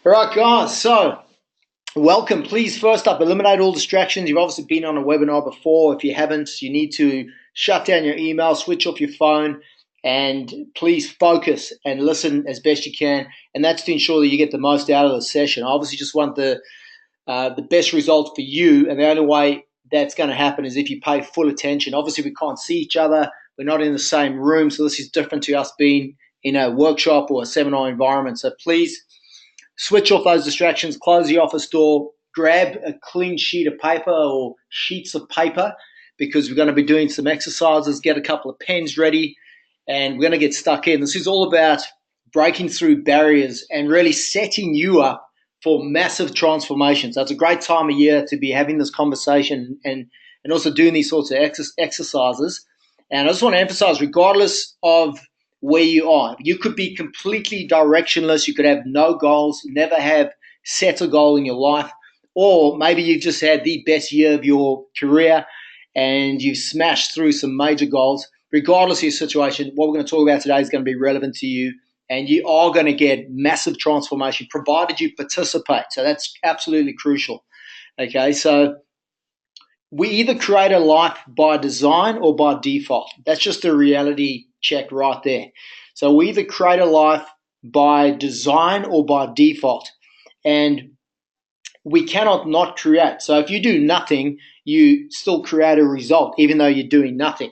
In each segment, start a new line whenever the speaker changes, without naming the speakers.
All right, guys. So, welcome. Please, first up, eliminate all distractions. You've obviously been on a webinar before. If you haven't, you need to shut down your email, switch off your phone, and please focus and listen as best you can. And that's to ensure that you get the most out of the session. I obviously just want the best result for you, and the only way that's going to happen is if you pay full attention. Obviously, we can't see each other. We're not in the same room, so this is different to us being in a workshop or a seminar environment. So please switch off those distractions, close the office door, grab a clean sheet of paper or sheets of paper because we're going to be doing some exercises, get a couple of pens ready, and we're going to get stuck in. This is all about breaking through barriers and really setting you up for massive transformation. So it's a great time of year to be having this conversation and also doing these sorts of exercises. And I just want to emphasize, regardless of where you are, you could be completely directionless. You could have no goals, never have set a goal in your life, or maybe you've just had the best year of your career and you've smashed through some major goals. Regardless of your situation, what we're going to talk about today is going to be relevant to you, and you are going to get massive transformation provided you participate. So that's absolutely crucial. Okay, so we either create a life by design or by default. That's just a reality check right there. So we either create a life by design or by default, and we cannot not create. So if you do nothing, you still create a result, even though you're doing nothing.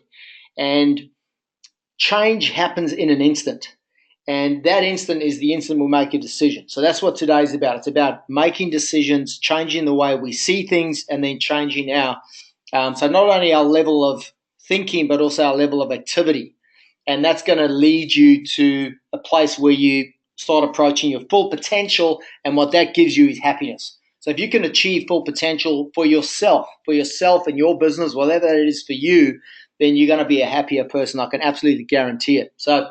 And change happens in an instant. And that instant is the instant we make a decision. So that's what today's about. It's about making decisions, changing the way we see things, and then changing so not only our level of thinking, but also our level of activity. And that's going to lead you to a place where you start approaching your full potential. And what that gives you is happiness. So if you can achieve full potential for yourself and your business, whatever it is for you, then you're going to be a happier person. I can absolutely guarantee it. So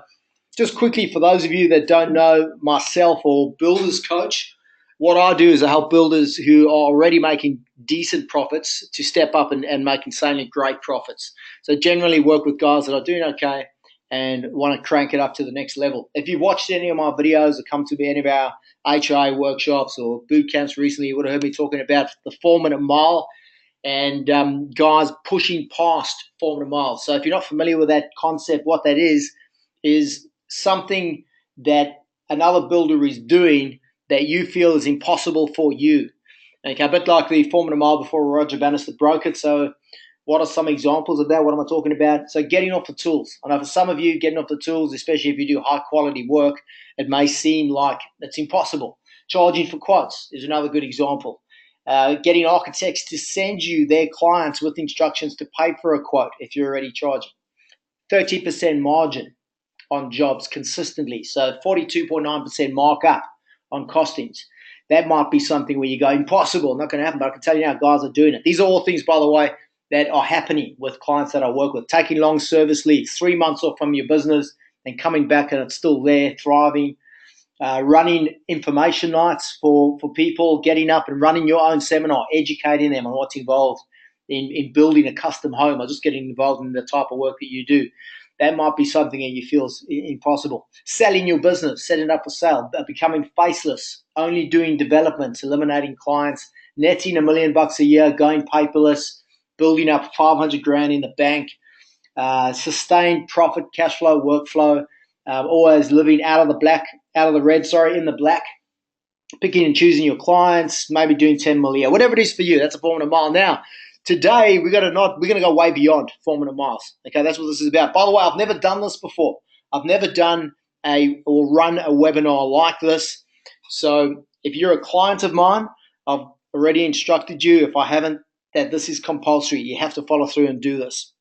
just quickly, for those of you that don't know myself or Builders Coach, what I do is I help builders who are already making decent profits to step up and make insanely great profits. So generally work with guys that are doing okay and want to crank it up to the next level. If you've watched any of my videos or come to any of our HI workshops or boot camps recently, you would have heard me talking about the 4-minute mile and guys pushing past 4-minute miles. So if you're not familiar with that concept, what that is something that another builder is doing that you feel is impossible for you. Okay, a bit like the 4-minute mile before Roger Bannister broke it. So what are some examples of that? What am I talking about? So getting off the tools. I know for some of you, getting off the tools, especially if you do high quality work, it may seem like it's impossible. Charging for quotes is another good example. Getting architects to send you their clients with instructions to pay for a quote if you're already charging. 30% margin on jobs consistently. So 42.9% markup on costings. That might be something where you go, impossible, not going to happen, but I can tell you now, guys are doing it. These are all things, by the way, that are happening with clients that I work with. Taking long service leaves, 3 months off from your business and coming back and it's still there, thriving. Running information nights for people, getting up and running your own seminar, educating them on what's involved in building a custom home or just getting involved in the type of work that you do. That might be something that you feel is impossible. Selling your business, setting it up for sale, becoming faceless, only doing developments, eliminating clients, netting $1 million a year, going paperless, building up 500 grand in the bank, sustained profit, cash flow, workflow, always living out of the red, in the black, picking and choosing your clients, maybe doing 10 million, whatever it is for you. That's a 4-minute mile. Now, today we're going to go way beyond 4-minute miles. Okay, that's what this is about. By the way, I've never done this before. I've never done or run a webinar like this. So if you're a client of mine, I've already instructed you, if I haven't, that this is compulsory. You have to follow through and do this.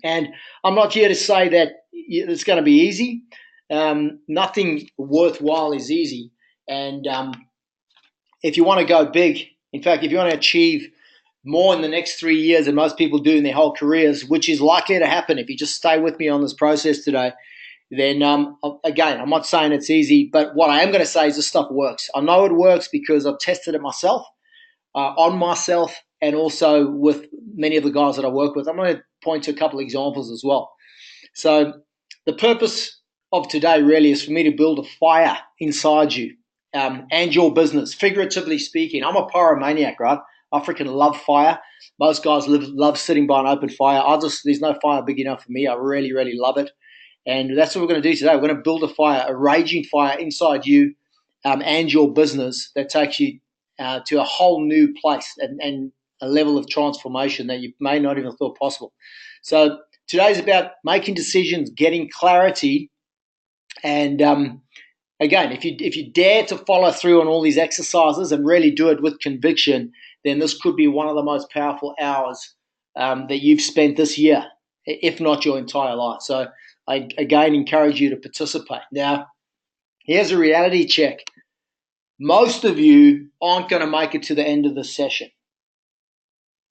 And I'm not here to say that it's going to be easy. Nothing worthwhile is easy. And if you want to go big, in fact, if you want to achieve more in the next 3 years than most people do in their whole careers, which is likely to happen if you just stay with me on this process today, then again, I'm not saying it's easy, but what I am going to say is this stuff works. I know it works because I've tested it myself, on myself, and also with many of the guys that I work with. I'm going to point to a couple of examples as well. So the purpose of today really is for me to build a fire inside you and your business, figuratively speaking. I'm a pyromaniac, right? I freaking love fire. Most guys love sitting by an open fire. There's no fire big enough for me. I really, really love it. And that's what we're going to do today. We're going to build a fire, a raging fire inside you and your business that takes you to a whole new place and a level of transformation that you may not even thought possible. So today's about making decisions, getting clarity, and again, if you dare to follow through on all these exercises and really do it with conviction, then this could be one of the most powerful hours that you've spent this year, if not your entire life. So I, again, encourage you to participate. Now, here's a reality check. Most of you aren't going to make it to the end of the session.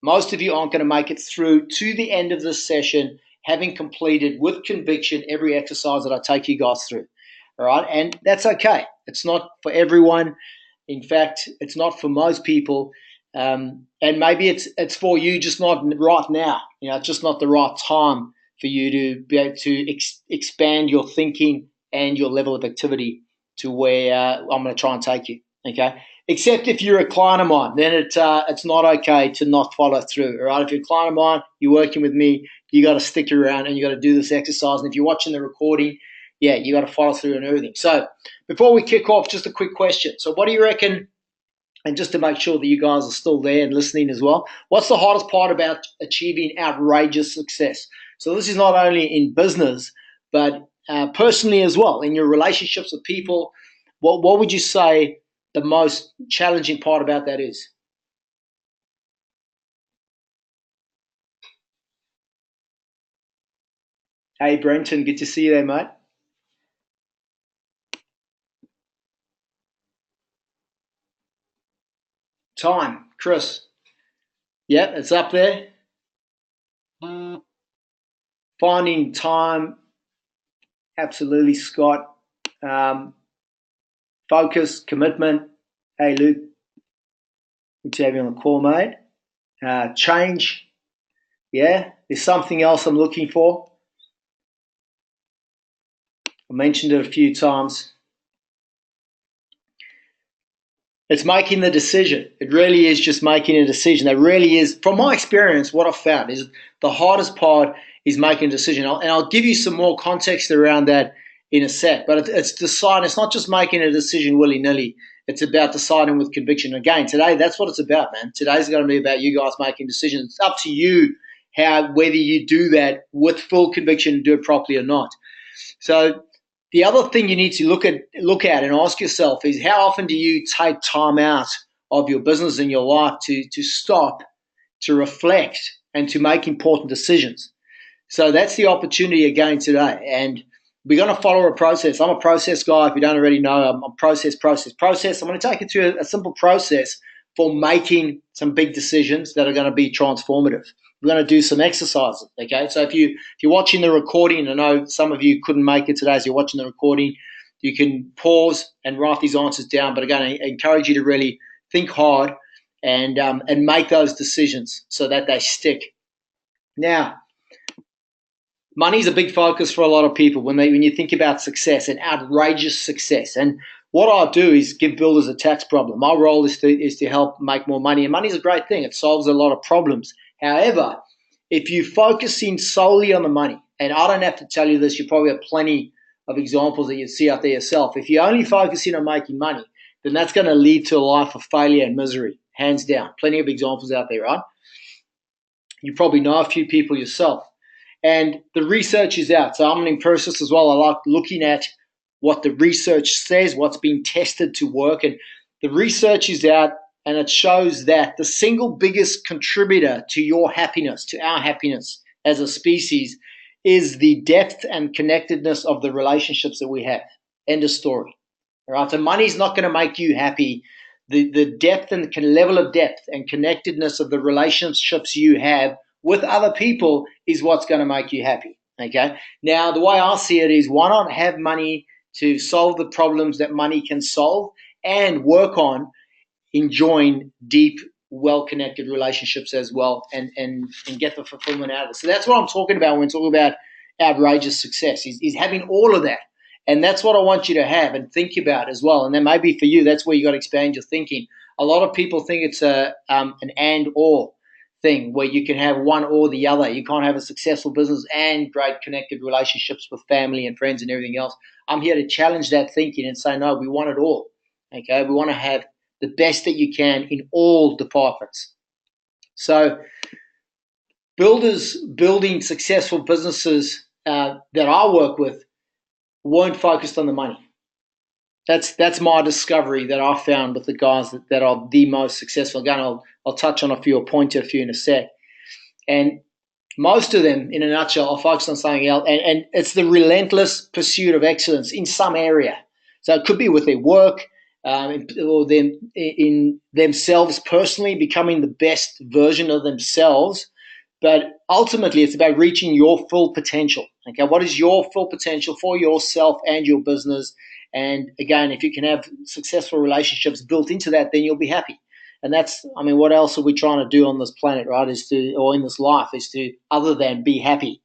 Most of you aren't going to make it through to the end of this session having completed with conviction every exercise that I take you guys through. All right, and that's okay. It's not for everyone. In fact, it's not for most people. And maybe it's for you, just not right now. It's just not the right time for you to be able to expand your thinking and your level of activity to where I'm going to try and take you. Okay, except if you're a client of mine, then it's not okay to not follow through. All right, if you're a client of mine, you're working with me, you got to stick around and you got to do this exercise. And if you're watching the recording, yeah, you got to follow through and everything. So before we kick off, just a quick question. So what do you reckon? And just to make sure that you guys are still there and listening as well, what's the hardest part about achieving outrageous success? So this is not only in business, but personally as well, in your relationships with people. What would you say the most challenging part about that is? Hey, Brenton, good to see you there, mate. Time, Chris. Yep, it's up there. Finding time, absolutely, Scott. Focus, commitment. Hey, Luke, good to have you on the call, mate. Change. Yeah, there's something else I'm looking for. I mentioned it a few times. It's making the decision. It really is just making a decision. That really is, from my experience, what I've found is the hardest part is making a decision. And I'll give you some more context around that in a sec. But it's deciding. It's not just making a decision willy-nilly. It's about deciding with conviction. Again, today, that's what it's about, man. Today's going to be about you guys making decisions. It's up to you whether you do that with full conviction and do it properly or not. So the other thing you need to look at and ask yourself is, how often do you take time out of your business and your life to stop, to reflect, and to make important decisions? So that's the opportunity again today. And we're going to follow a process. I'm a process guy. If you don't already know, I'm a process. I'm going to take you through a simple process for making some big decisions that are going to be transformative. We're going to do some exercises, okay? So if you're watching the recording, I know some of you couldn't make it today, so you're watching the recording, you can pause and write these answers down. But again, I encourage you to really think hard and make those decisions so that they stick. Now, money's a big focus for a lot of people when you think about success and outrageous success. And what I do is give builders a tax problem. My role is to help make more money, and money is a great thing. It solves a lot of problems. However, if you focus in solely on the money, and I don't have to tell you this, you probably have plenty of examples that you see out there yourself. If you only focus in on making money, then that's going to lead to a life of failure and misery, hands down. Plenty of examples out there, right? You probably know a few people yourself. And the research is out. So I'm an empiricist as well. I like looking at what the research says, what's been tested to work. And the research is out, and it shows that the single biggest contributor to your happiness, to our happiness as a species, is the depth and connectedness of the relationships that we have. End of story. All right. So money's not going to make you happy. The depth and level of depth and connectedness of the relationships you have with other people is what's going to make you happy. Okay. Now, the way I see it is, why not have money to solve the problems that money can solve and work on enjoying deep, well-connected relationships as well, and get the fulfillment out of it. So that's what I'm talking about when we talk about outrageous success, is having all of that And that's what I want you to have and think about as well. And then maybe for you, that's where you got to expand your thinking. A lot of people think it's an and or thing where you can have one or the other. You can't have a successful business and great connected relationships with family and friends and everything else. I'm here to challenge that thinking and say, no, we want it all. Okay, we want to have the best that you can in all departments. So builders building successful businesses that I work with weren't focused on the money. That's my discovery that I found with the guys that are the most successful. Again, I'll touch on a few or point to a few in a sec. And most of them, in a nutshell, are focused on something else. And it's the relentless pursuit of excellence in some area. So it could be with their work or them in themselves personally, becoming the best version of themselves. But ultimately, it's about reaching your full potential. Okay, what is your full potential for yourself and your business? And again, if you can have successful relationships built into that, then you'll be happy. And that's, I mean, what else are we trying to do on this planet, right? Or in this life, is to, other than be happy.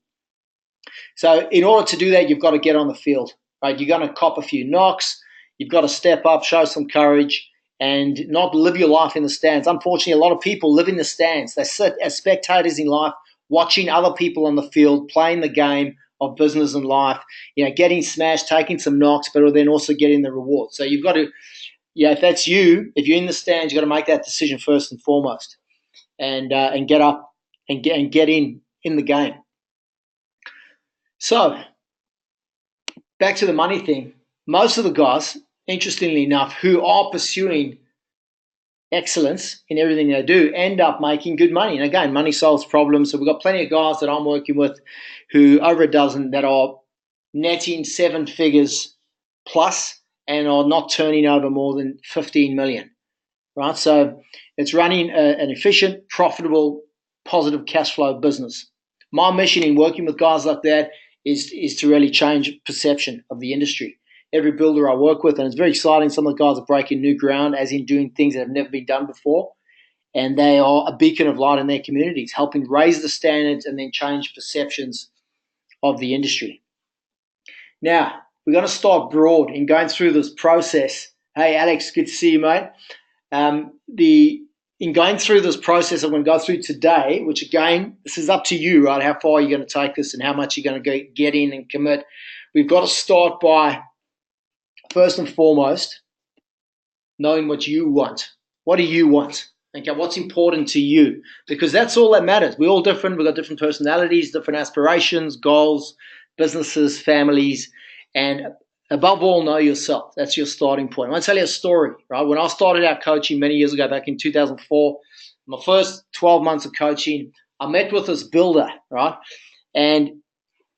So in order to do that, you've got to get on the field, right? You're going to cop a few knocks. You've got to step up, show some courage, and not live your life in the stands. Unfortunately, a lot of people live in the stands. They sit as spectators in life, watching other people on the field, playing the game of business and life, getting smashed, taking some knocks, but then also getting the reward. So you've got to, if that's you, if you're in the stands, you've got to make that decision first and foremost, and get up and get in the game. So back to the money thing. Most of the guys, interestingly enough, who are pursuing excellence in everything they do end up making good money. And again, money solves problems. So we've got plenty of guys that I'm working with who, over a dozen, that are netting 7 figures plus and are not turning over more than 15 million, right? So it's running an efficient, profitable, positive cash flow business. My mission in working with guys like that is to really change perception of the industry. Every builder I work with, and it's very exciting. Some of the guys are breaking new ground, as in doing things that have never been done before. And they are a beacon of light in their communities, helping raise the standards and then change perceptions of the industry. Now, we're going to start broad in going through this process. Hey, Alex, good to see you, mate. In going through this process I'm going to go through today, which again, this is up to you, right? How far you're going to take this and how much you're going to get in and commit. We've got to start by, first and foremost, knowing what you want. What do you want? Okay, what's important to you? Because that's all that matters. We're all different. We've got different personalities, different aspirations, goals, businesses, families, and above all, know yourself. That's your starting point. I want to tell you a story, right? When I started out coaching many years ago, back in 2004, my first 12 months of coaching, I met with this builder, right? And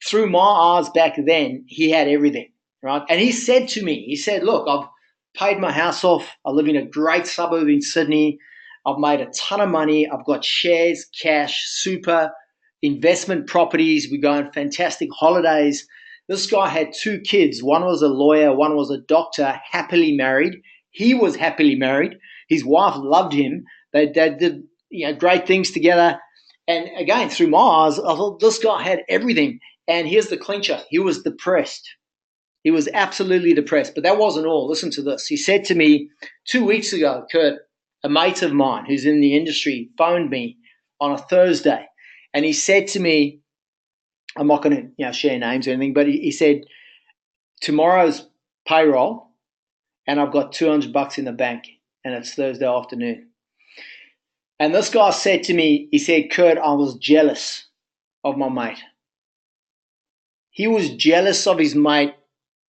through my eyes back then, he had everything. Right? And he said to me, look, I've paid my house off. I live in a great suburb in Sydney. I've made a ton of money. I've got shares, cash, super, investment properties. We go on fantastic holidays. This guy had 2 kids. One was a lawyer. One was a doctor, happily married. He was happily married. His wife loved him. They did great things together. And again, through my eyes, I thought this guy had everything. And here's the clincher. He was depressed. He was absolutely depressed, but that wasn't all. Listen to this. He said to me 2 weeks ago, Kurt, a mate of mine who's in the industry phoned me on a Thursday, and he said to me, I'm not going to share names or anything, but he said, tomorrow's payroll, and I've got $200 in the bank, and it's Thursday afternoon. And this guy said to me, he said, Kurt, I was jealous of my mate. He was jealous of his mate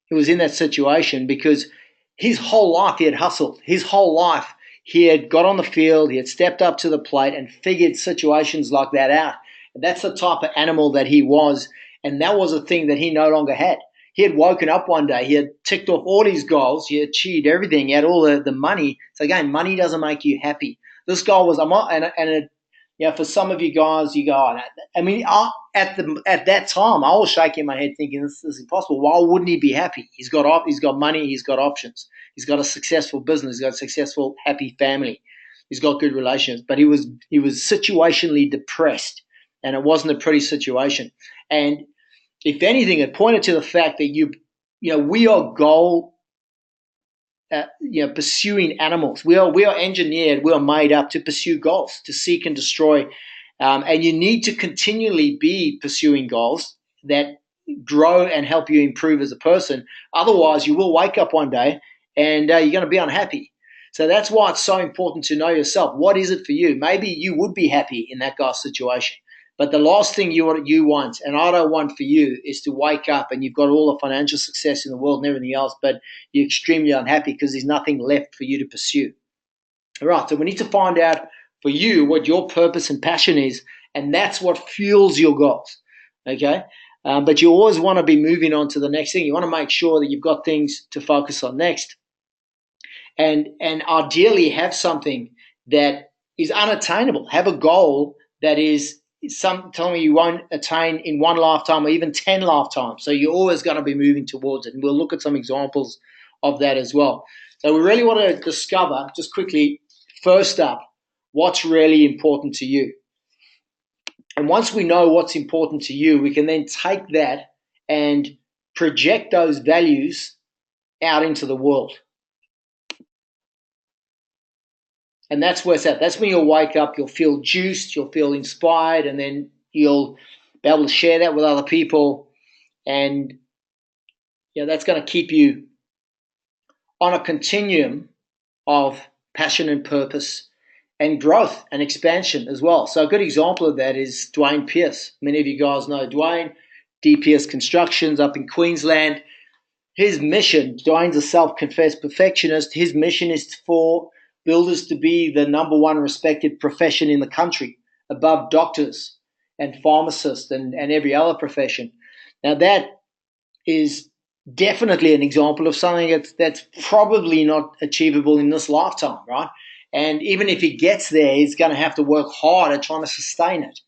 who was in that situation because his whole life he had hustled. His whole life he had got on the field, he had stepped up to the plate and figured situations like that out. And that's the type of animal that he was, and that was a thing that he no longer had. He had woken up one day, he had ticked off all his goals, he had achieved everything, he had all the money. So again, money doesn't make you happy. This guy was, for some of you guys, you go, at that time, I was shaking my head thinking this is impossible. Why wouldn't he be happy? He's got money, he's got options. He's got a successful business, he's got a successful, happy family. He's got good relations, but he was situationally depressed, and it wasn't a pretty situation. And if anything, it pointed to the fact that we are goal, pursuing animals. We are engineered, we are made up to pursue goals, to seek and destroy. And you need to continually be pursuing goals that grow and help you improve as a person. Otherwise, you will wake up one day and you're going to be unhappy. So that's why it's so important to know yourself. What is it for you? Maybe you would be happy in that guy's situation. But the last thing you want, and I don't want for you, is to wake up and you've got all the financial success in the world and everything else, but you're extremely unhappy because there's nothing left for you to pursue. All right, so we need to find out for you what your purpose and passion is, and that's what fuels your goals. Okay, but you always want to be moving on to the next thing. You want to make sure that you've got things to focus on next, and ideally have something that is unattainable. Have a goal that is something you won't attain in one lifetime or even 10 lifetimes. So you're always going to be moving towards it, and we'll look at some examples of that as well. So we really want to discover, just quickly, first up, what's really important to you. And once we know what's important to you, we can then take that and project those values out into the world. And that's where it's at. That's when you'll wake up, you'll feel juiced, you'll feel inspired, and then you'll be able to share that with other people. And that's going to keep you on a continuum of passion and purpose and growth and expansion as well. So a good example of that is DUAYNE Pierce. Many of you guys know DUAYNE, DPS Constructions up in Queensland. His mission, DUAYNE's a self-confessed perfectionist. His mission is for builders to be the number one respected profession in the country, above doctors and pharmacists and every other profession. Now that is definitely an example of something that's probably not achievable in this lifetime, right? And even if he gets there, he's going to have to work hard at trying to sustain it.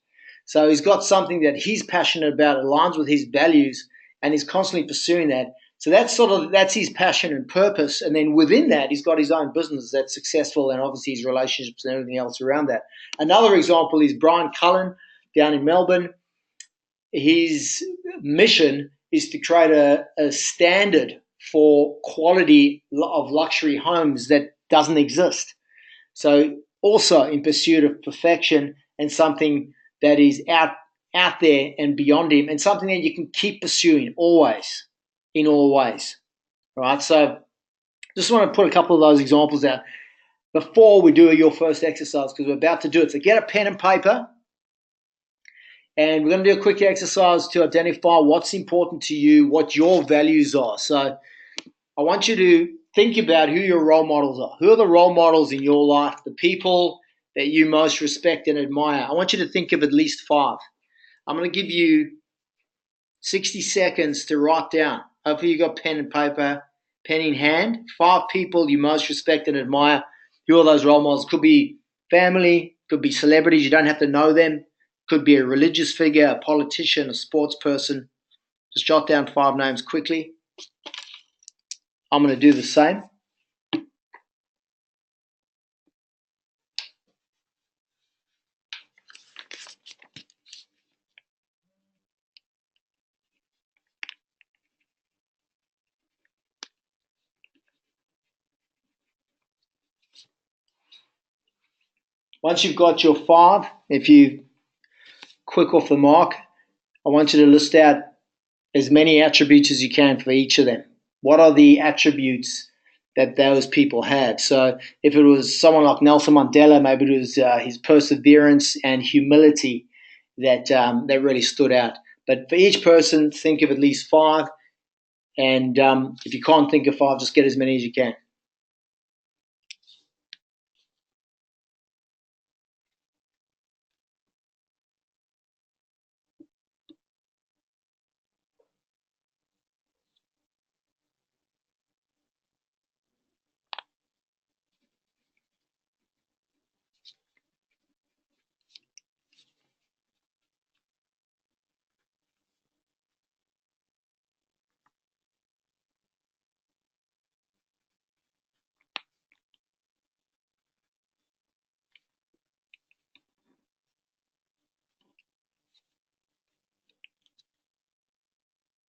So he's got something that he's passionate about, aligns with his values, and he's constantly pursuing that. So that's his passion and purpose. And then within that, he's got his own business that's successful, and obviously his relationships and everything else around that. Another example is Brian Cullen down in Melbourne. His mission is to create a standard for quality of luxury homes that doesn't exist. So also in pursuit of perfection and something that is out there and beyond him, and something that you can keep pursuing always, in all ways. Right? So just want to put a couple of those examples out before we do your first exercise, because we're about to do it. So get a pen and paper, and we're going to do a quick exercise to identify what's important to you, what your values are. So I want you to think about who your role models are. Who are the role models in your life, the people that you most respect and admire? I want you to think of at least 5. I'm going to give you 60 seconds to write down. Hopefully you got pen and paper, pen in hand. 5 people you most respect and admire. Who are those role models? Could be family, could be celebrities. You don't have to know them. Could be a religious figure, a politician, a sports person. Just jot down 5 names quickly. I'm going to do the same. Once you've got your 5, if you quick off the mark, I want you to list out as many attributes as you can for each of them. What are the attributes that those people had? So if it was someone like Nelson Mandela, maybe it was his perseverance and humility that really stood out. But for each person, think of at least 5. And if you can't think of 5, just get as many as you can.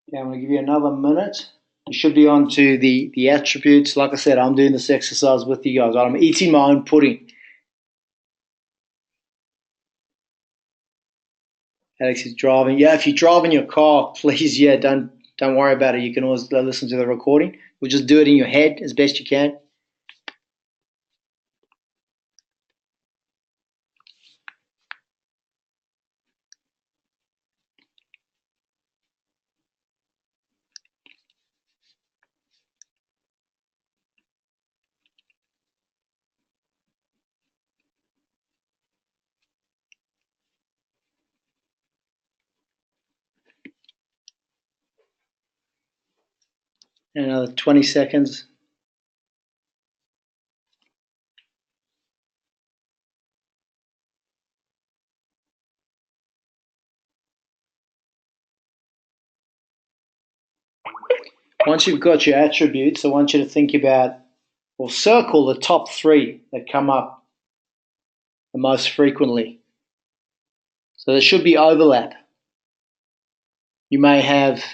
Okay, I'm going to give you another minute. You should be on to the attributes. Like I said, I'm doing this exercise with you guys. I'm eating my own pudding. Alex is driving. Yeah, if you drive in your car, please, yeah, don't worry about it. You can always listen to the recording. We'll just do it in your head as best you can. Another 20 seconds. Once you've got your attributes, I want you to think about or circle the top 3 that come up the most frequently. So there should be overlap. You may have,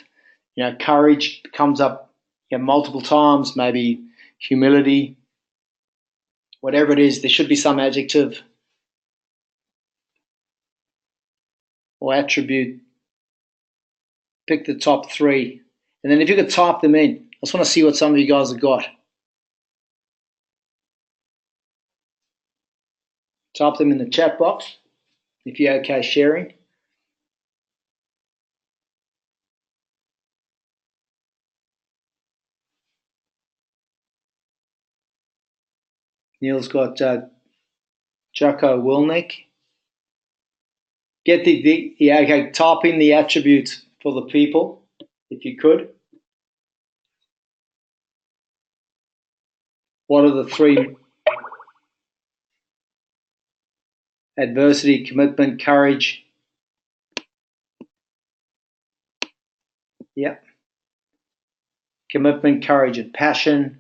courage comes up multiple times, maybe humility, whatever it is, there should be some adjective or attribute. Pick the top 3. And then if you could type them in, I just want to see what some of you guys have got. Type them in the chat box if you're okay sharing. Neil's got Jacko Wilnick. Get okay, type in the attributes for the people, if you could. What are the 3? Adversity, commitment, courage. Yep. Commitment, courage, and passion.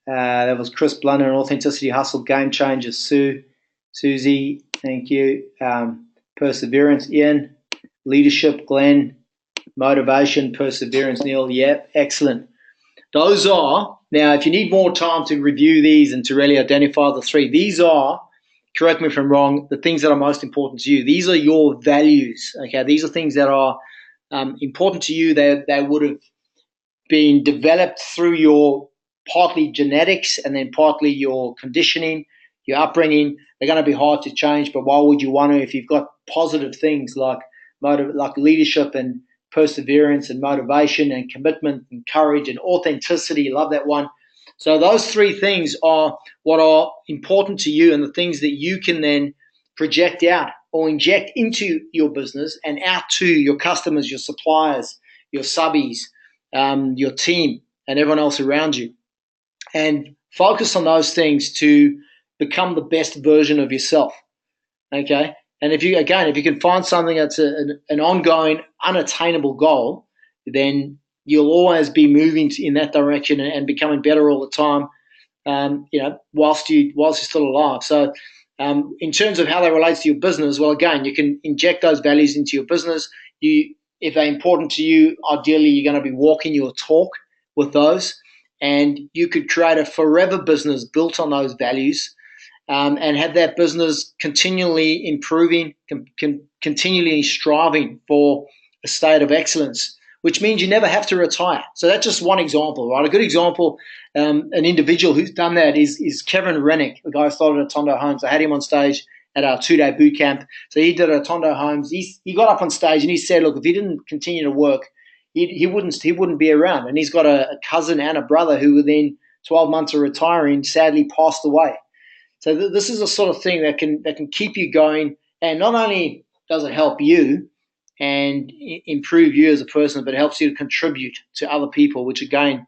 That was Chris Blunder. Authenticity, hustle, game changer. Susie, thank you. Perseverance, Ian. Leadership, Glenn. Motivation, perseverance, Neil. Yep, excellent. Those are, now if you need more time to review these and to really identify the 3, these are, correct me if I'm wrong, the things that are most important to you. These are your values, okay? These are things that are important to you. They would have been developed through your partly genetics and then partly your conditioning, your upbringing. They're going to be hard to change, but why would you want to if you've got positive things like leadership and perseverance and motivation and commitment and courage and authenticity? Love that one. So those 3 things are what are important to you and the things that you can then project out or inject into your business and out to your customers, your suppliers, your subbies, your team, and everyone else around you. And focus on those things to become the best version of yourself. Okay? And if you can find something that's an ongoing, unattainable goal, then you'll always be moving in that direction and becoming better all the time, whilst you're still alive. So in terms of how that relates to your business, well, again, you can inject those values into your business. If they're important to you, ideally you're going to be walking your talk with those, and you could create a forever business built on those values, and have that business continually improving, continually striving for a state of excellence, which means you never have to retire. So that's just one example, right? A good example, an individual who's done that is Kevin Rennick, the guy who started at Tondo Homes. I had him on stage at our 2-day boot camp. So he did it at Tondo Homes. He got up on stage and he said, look, if he didn't continue to work, he wouldn't be around. And he's got a cousin and a brother who within 12 months of retiring sadly passed away. So this is the sort of thing that can keep you going, and not only does it help you and improve you as a person, but it helps you to contribute to other people, which again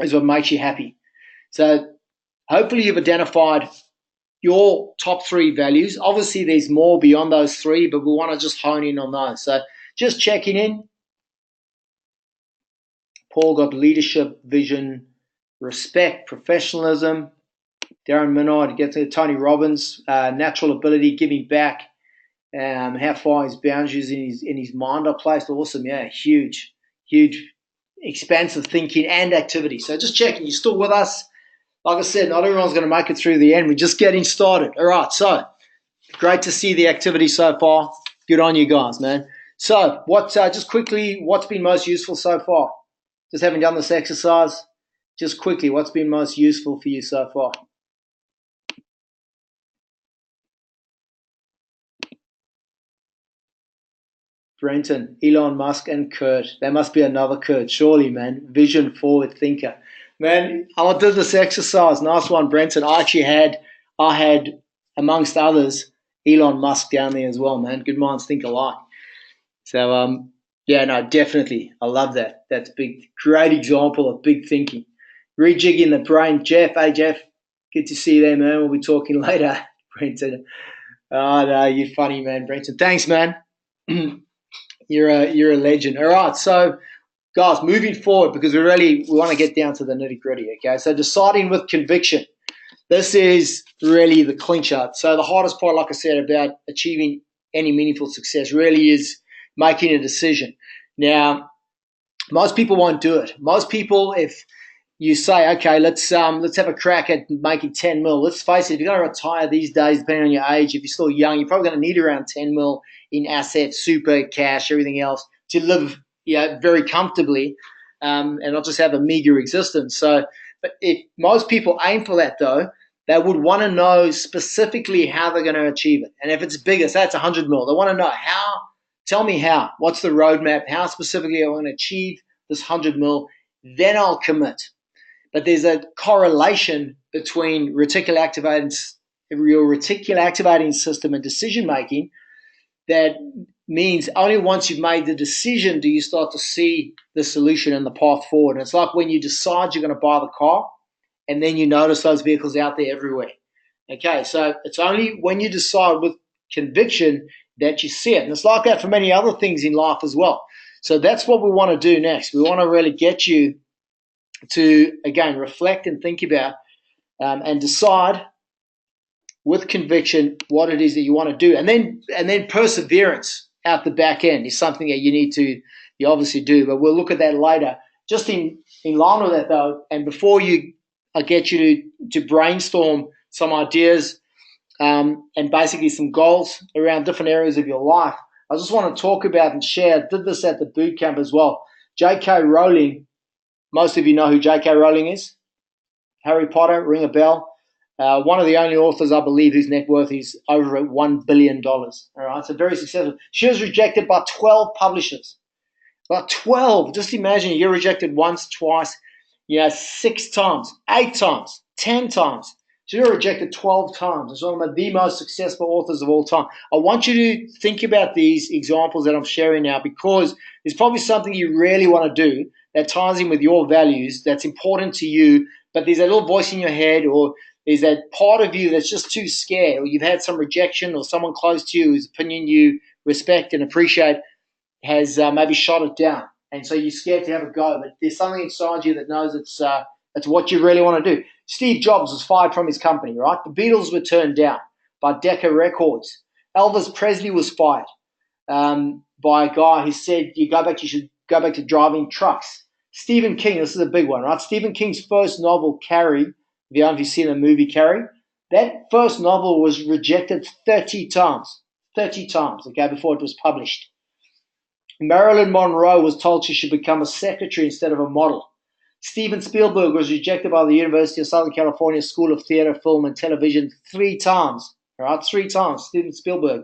is what makes you happy. So hopefully you've identified your top 3 values. Obviously there's more beyond those 3, but we want to just hone in on those. So just checking in. Paul got leadership, vision, respect, professionalism. Darren Minard gets to Tony Robbins, natural ability, giving back, how far his boundaries in his mind are placed. Awesome, yeah, huge expansive thinking and activity. So just checking, you're still with us. Like I said, not everyone's going to make it through the end. We're just getting started. All right, so great to see the activity so far. Good on you guys, man. So just quickly, what's been most useful so far? Just having done this exercise, just quickly, what's been most useful for you so far? Brenton, Elon Musk, and Kurt. There must be another Kurt, surely, man. Vision forward thinker. Man, I did this exercise. Nice one, Brenton. I had, amongst others, Elon Musk down there as well, man. Good minds think alike. So, yeah, no, definitely. I love that. That's big. Great example of big thinking. Rejigging the brain. Jeff, hey, Jeff. Good to see you there, man. We'll be talking later, Brenton. Oh, no, you're funny, man, Brenton. Thanks, man. You're a legend. All right, so guys, moving forward because we want to get down to the nitty gritty. Okay, so deciding with conviction. This is really the clincher. So the hardest part, like I said, about achieving any meaningful success really is making a decision. Now, most people won't do it. Most people, if you say, okay, let's have a crack at making 10 mil. Let's face it, if you're going to retire these days, depending on your age, if you're still young, you're probably going to need around 10 mil in assets, super, cash, everything else to live very comfortably and not just have a meager existence. So, but if most people aim for that, though, they would want to know specifically how they're going to achieve it. And if it's bigger, say it's 100 mil, they want to know how. Tell me how. What's the roadmap? How specifically am I going to achieve this 100 mil? Then I'll commit. But there's a correlation between your reticular activating system and decision making that means only once you've made the decision do you start to see the solution and the path forward. And it's like when you decide you're going to buy the car and then you notice those vehicles out there everywhere. Okay, so it's only when you decide with conviction that you see it. And it's like that for many other things in life as well. So that's what we want to do next. We want to really get you to, again, reflect and think about and decide with conviction what it is that you want to do. And then perseverance out the back end is something that you obviously do, but we'll look at that later. Just in line with that, though, and before I get you to brainstorm some ideas and basically some goals around different areas of your life, I just want to talk about and share. I did this at the boot camp as well. J.K. Rowling. Most of you know who J.K. Rowling is. Harry Potter, ring a bell. One of the only authors, I believe, whose net worth is over $1 billion. All right, so very successful. She was rejected by 12 publishers. By 12. Just imagine you get rejected once, twice, 6 times, 8 times, 10 times. She got rejected 12 times. It's one of the most successful authors of all time. I want you to think about these examples that I'm sharing now because it's probably something you really want to do that ties in with your values, that's important to you, but there's a little voice in your head or there's that part of you that's just too scared or you've had some rejection or someone close to you whose opinion you respect and appreciate has maybe shot it down. And so you're scared to have a go, but there's something inside you that knows it's what you really want to do. Steve Jobs was fired from his company, right? The Beatles were turned down by Decca Records. Elvis Presley was fired by a guy who said you should go back to driving trucks. Stephen King, this is a big one, right? Stephen King's first novel, Carrie, if you've seen the movie Carrie, that first novel was rejected 30 times, okay, before it was published. Marilyn Monroe was told she should become a secretary instead of a model. Steven Spielberg was rejected by the University of Southern California School of Theater, Film, and Television 3 times, all right, 3 times, Steven Spielberg.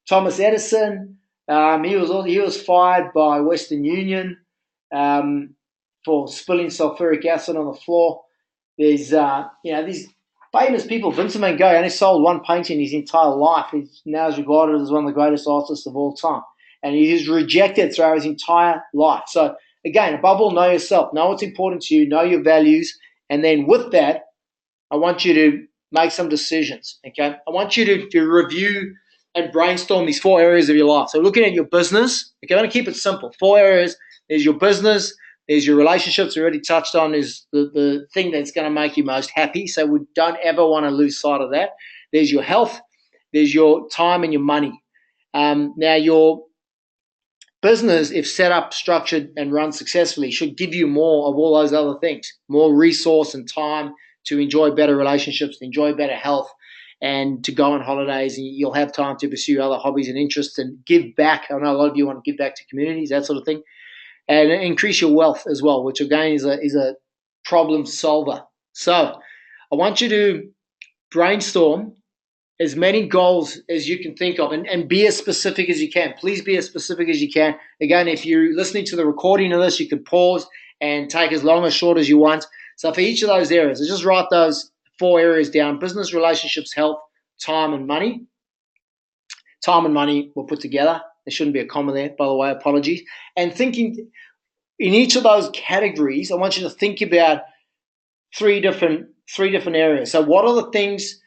Thomas Edison, he was fired by Western Union for spilling sulfuric acid on the floor. There's these famous people. Vincent van Gogh only sold one painting his entire life. He's now regarded as one of the greatest artists of all time, and he is rejected throughout his entire life. So again, above all, know yourself, know what's important to you, know your values, and then with that, I want you to make some decisions. Okay, I want you to review and brainstorm these 4 areas of your life. So looking at your business, okay, I'm going to keep it simple. 4 areas. There's your business. There's your relationships. We already touched on is the thing that's going to make you most happy. So we don't ever want to lose sight of that. There's your health. There's your time and your money. Now, your business, if set up, structured, and run successfully, should give you more of all those other things, more resource and time to enjoy better relationships, to enjoy better health, and to go on holidays. And you'll have time to pursue other hobbies and interests and give back. I know a lot of you want to give back to communities, that sort of thing, and increase your wealth as well, which again is a problem solver. So I want you to brainstorm as many goals as you can think of, and be as specific as you can. Please be as specific as you can. Again, if you're listening to the recording of this, you can pause and take as long or short as you want. So for each of those areas, just write those 4 areas down: business, relationships, health, time, and money. Time and money were put together. There shouldn't be a comma there, by the way, apologies. And thinking in each of those categories, I want you to think about three different areas. So what are the things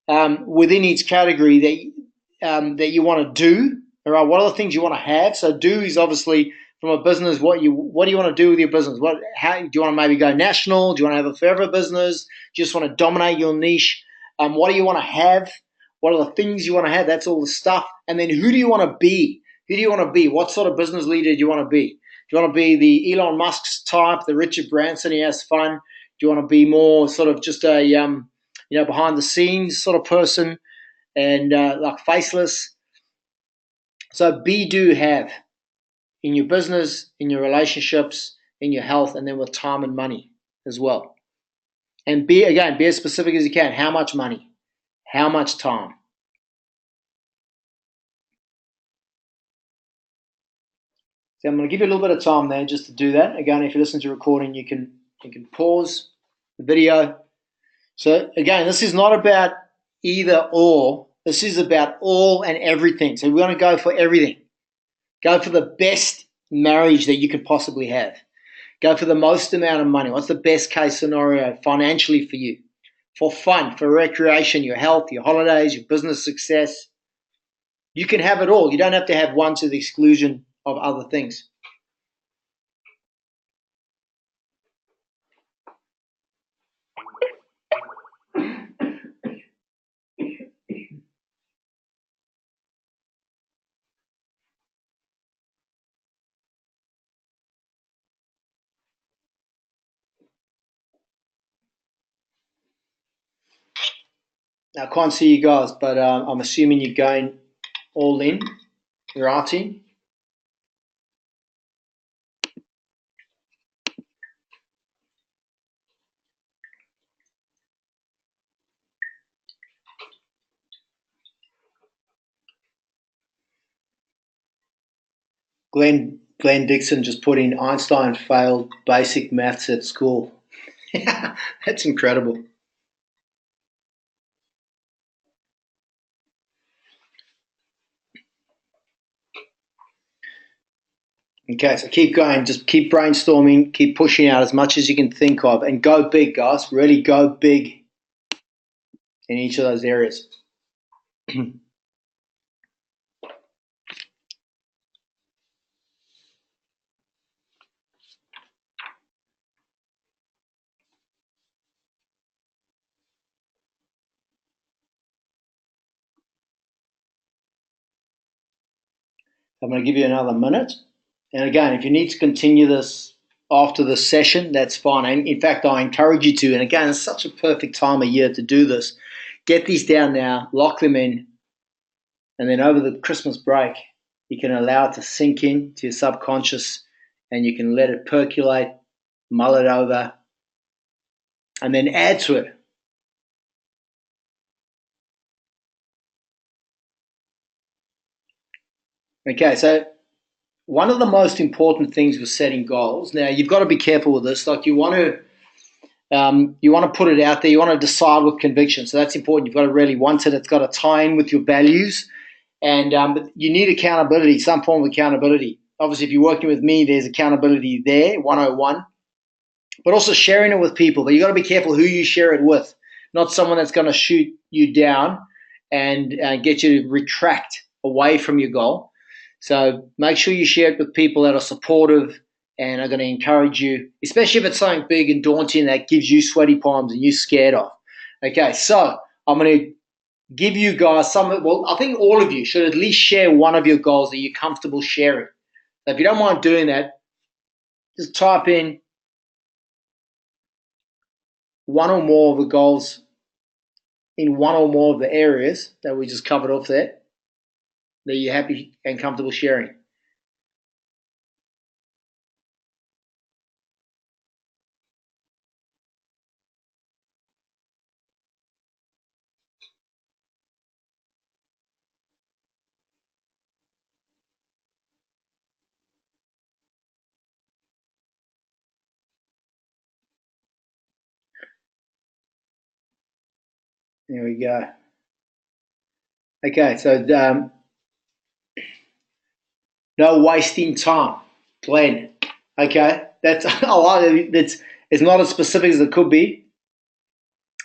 within each category that you want to do? All right, what are the things you want to have? So do is obviously from a business. What do you want to do with your business? How do you want to maybe go national? Do you want to have a forever business? Do you just want to dominate your niche? What do you want to have? What are the things you want to have? That's all the stuff. And then who do you want to be? Who do you want to be? What sort of business leader do you want to be? Do you want to be the Elon Musk's type, the Richard Branson, he has fun? Do you want to be more sort of just a behind the scenes sort of person and like faceless? So be, do, have in your business, in your relationships, in your health, and then with time and money as well. And be as specific as you can. How much money? How much time? So I'm going to give you a little bit of time there just to do that. Again, if you listen to a recording, you can pause the video. So again, this is not about either or. This is about all and everything. So we're going to go for everything. Go for the best marriage that you could possibly have. Go for the most amount of money. What's the best case scenario financially for you? For fun, for recreation, your health, your holidays, your business success. You can have it all. You don't have to have one to the exclusion of other things. Now, I can't see you guys, but I'm assuming you're going all in, writing. Glenn Dixon just put in, Einstein failed basic maths at school. That's incredible. Okay, so keep going. Just keep brainstorming. Keep pushing out as much as you can think of. And go big, guys. Really go big in each of those areas. I'm going to give you another minute. And again, if you need to continue this after the session, that's fine. And in fact, I encourage you to. And again, it's such a perfect time of year to do this. Get these down now, lock them in, and then over the Christmas break, you can allow it to sink in to your subconscious, and you can let it percolate, mull it over, and then add to it. Okay, so one of the most important things with setting goals, now you've got to be careful with this, like you want to put it out there, you want to decide with conviction, so that's important. You've got to really want it, it's got to tie in with your values, and but you need accountability, some form of accountability. Obviously, if you're working with me, there's accountability there, 101, but also sharing it with people, but you've got to be careful who you share it with, not someone that's going to shoot you down and get you to retract away from your goal. So make sure you share it with people that are supportive and are going to encourage you, especially if it's something big and daunting that gives you sweaty palms and you're scared of. Okay, so I'm going to give you guys I think all of you should at least share one of your goals that you're comfortable sharing. So if you don't mind doing that, just type in one or more of the goals in one or more of the areas that we just covered off there that you're happy and comfortable sharing. There we go. Okay, so no wasting time, Glenn. Okay, that's I like it. It's not as specific as it could be,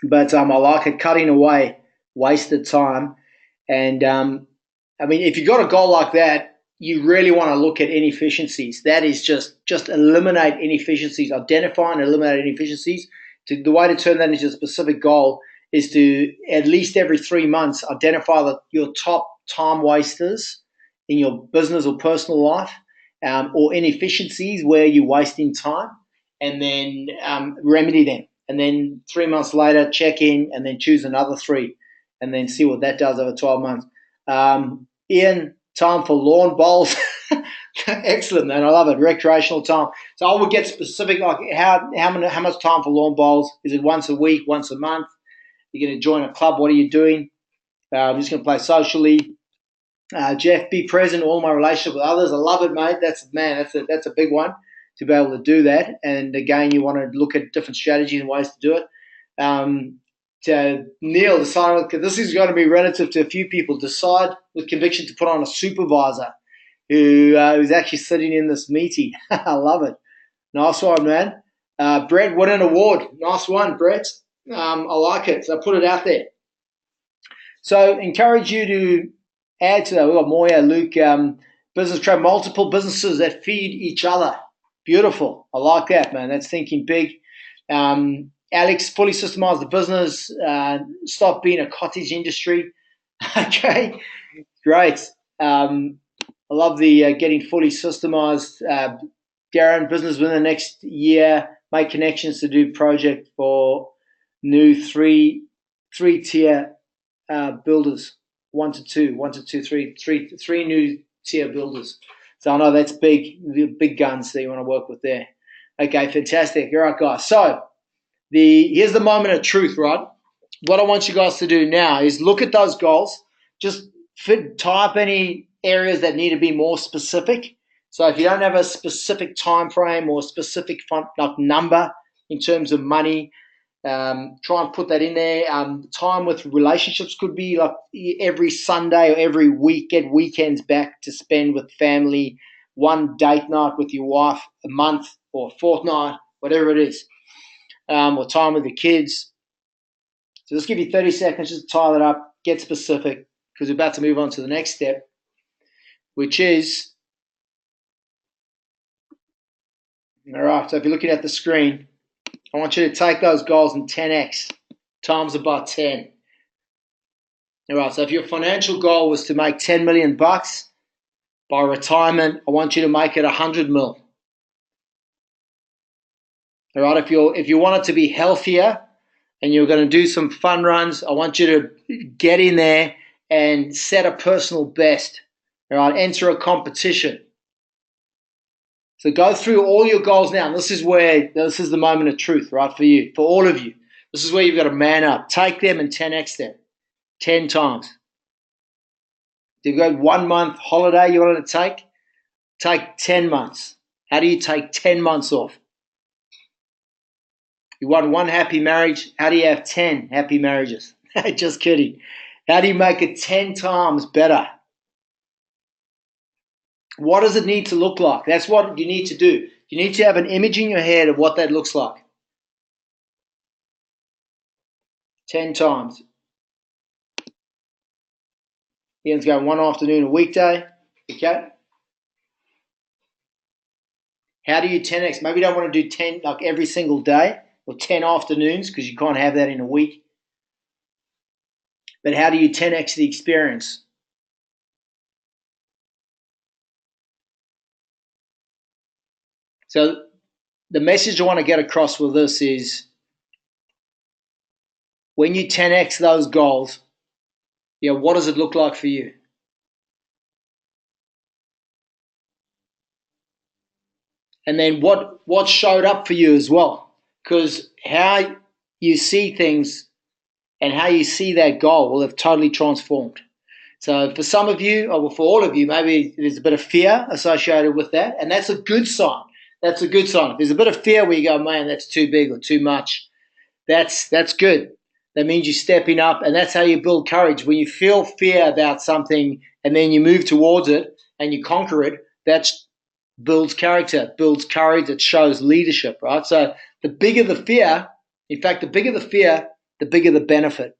but I like it. Cutting away wasted time, and I mean, if you've got a goal like that, you really want to look at inefficiencies. That is just eliminate inefficiencies, identify and eliminate inefficiencies. The way to turn that into a specific goal is to at least every 3 months identify your top time wasters in your business or personal life, or inefficiencies where you're wasting time, and then remedy them. And then 3 months later, check in, and then choose another three, and then see what that does over 12 months. Ian, time for lawn bowls. Excellent, man. I love it. Recreational time. So I would get specific, like how much time for lawn bowls? Is it once a week, once a month? You're going to join a club. What are you doing? I'm just going to play socially. Jeff, be present. All my relationship with others. I love it, mate. That's a big one to be able to do that. And again, you want to look at different strategies and ways to do it. To Neil, decide, this is going to be relative to a few people. Decide with conviction to put on a supervisor who's actually sitting in this meeting. I love it. Nice one, man. Brett, won an award. Nice one, Brett. I like it. So put it out there. So encourage you to add to that. We've got Moya, Luke, business trade, multiple businesses that feed each other. Beautiful. I like that, man. That's thinking big. Alex, fully systemize the business. Stop being a cottage industry. Okay, great. I love the getting fully systemized. Darren, business within the next year. Make connections to do project for new three tier builders. 1 to 2, 1 to 2, 3 new tier builders. So I know that's big guns that you want to work with there. Okay, fantastic. All right, guys. So here's the moment of truth, right? What I want you guys to do now is look at those goals. Just type any areas that need to be more specific. So if you don't have a specific time frame or specific number in terms of money, try and put that in there. Time with relationships could be like every Sunday or every week. Get weekends back to spend with family. One date night with your wife a month or a fortnight, whatever it is. Or time with the kids. So just give you 30 seconds just to tie that up, get specific, because we're about to move on to the next step, which is, all right, so if you're looking at the screen, I want you to take those goals and 10x, times it by 10. All right, so if your financial goal was to make 10 million bucks by retirement, I want you to make it 100 mil. All right, if you want it to be healthier and you're going to do some fun runs, I want you to get in there and set a personal best. All right, enter a competition. So go through all your goals now. And this is the moment of truth, right, for you, for all of you. This is where you've got to man up. Take them and 10x them, 10 times. If you've got 1 month holiday you want to take 10 months. How do you take 10 months off? You want one happy marriage. How do you have 10 happy marriages? Just kidding. How do you make it 10 times better? What does it need to look like? That's what you need to do. You need to have an image in your head of what that looks like. 10 times. Ian's going one afternoon a weekday. Okay. How do you 10x? Maybe you don't want to do 10 like every single day or 10 afternoons because you can't have that in a week. But how do you 10x the experience? So the message I want to get across with this is when you 10x those goals, what does it look like for you? And then what showed up for you as well? Because how you see things and how you see that goal will have totally transformed. So for some of you, or for all of you, maybe there's a bit of fear associated with that, and that's a good sign. That's a good sign. If there's a bit of fear where you go, man, that's too big or too much, that's good. That means you're stepping up, and that's how you build courage. When you feel fear about something and then you move towards it and you conquer it, that builds character, builds courage, it shows leadership, right? So the bigger the fear, in fact, the bigger the fear, the bigger the benefit.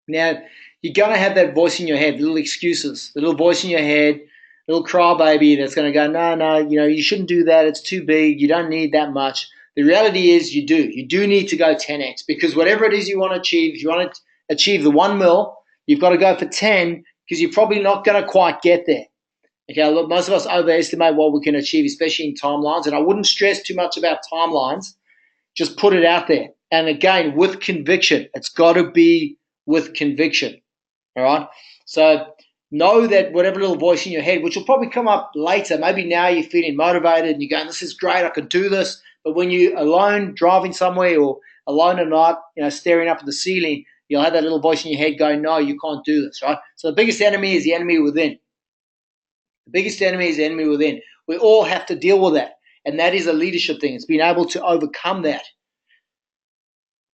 Now, you're going to have that voice in your head, little excuses, the little voice in your head, little crybaby that's going to go, no, you shouldn't do that. It's too big. You don't need that much. The reality is you do. You do need to go 10x because whatever it is you want to achieve, if you want to achieve the 1 mil, you've got to go for 10 because you're probably not going to quite get there. Okay, look, most of us overestimate what we can achieve, especially in timelines. And I wouldn't stress too much about timelines. Just put it out there. And again, with conviction. It's got to be with conviction. All right? So know that whatever little voice in your head, which will probably come up later, maybe now you're feeling motivated and you're going, this is great, I can do this. But when you're alone driving somewhere or alone at night, staring up at the ceiling, you'll have that little voice in your head going, no, you can't do this, right? So the biggest enemy is the enemy within. The biggest enemy is the enemy within. We all have to deal with that. And that is a leadership thing. It's being able to overcome that.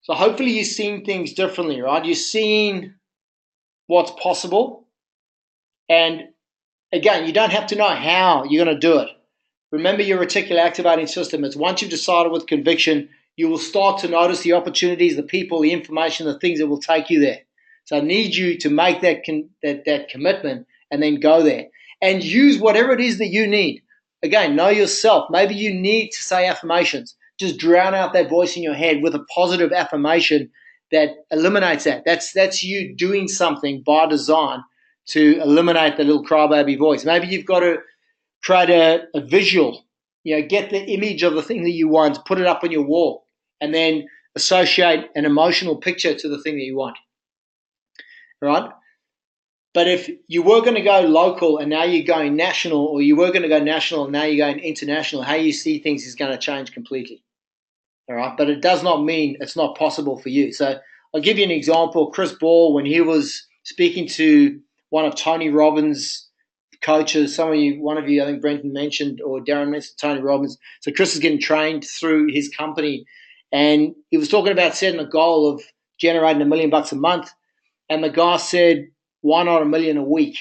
So hopefully you're seeing things differently, right? You're seeing what's possible. And again, you don't have to know how you're going to do it. Remember your reticular activating system. It's once you've decided with conviction, you will start to notice the opportunities, the people, the information, the things that will take you there. So I need you to make that commitment and then go there. And use whatever it is that you need. Again, know yourself. Maybe you need to say affirmations. Just drown out that voice in your head with a positive affirmation that eliminates that. That's you doing something by design to eliminate the little crybaby voice. Maybe you've got to create a visual. Get the image of the thing that you want, put it up on your wall, and then associate an emotional picture to the thing that you want. All right? But if you were going to go local and now you're going national, or you were going to go national and now you're going international, how you see things is going to change completely. All right, but it does not mean it's not possible for you. So I'll give you an example. Chris Ball, when he was speaking to one of Tony Robbins' coaches, one of you, I think Brenton mentioned, or Darren mentioned Tony Robbins. So Chris is getting trained through his company, and he was talking about setting a goal of generating $1 million a month, and the guy said, why not $1 million a week?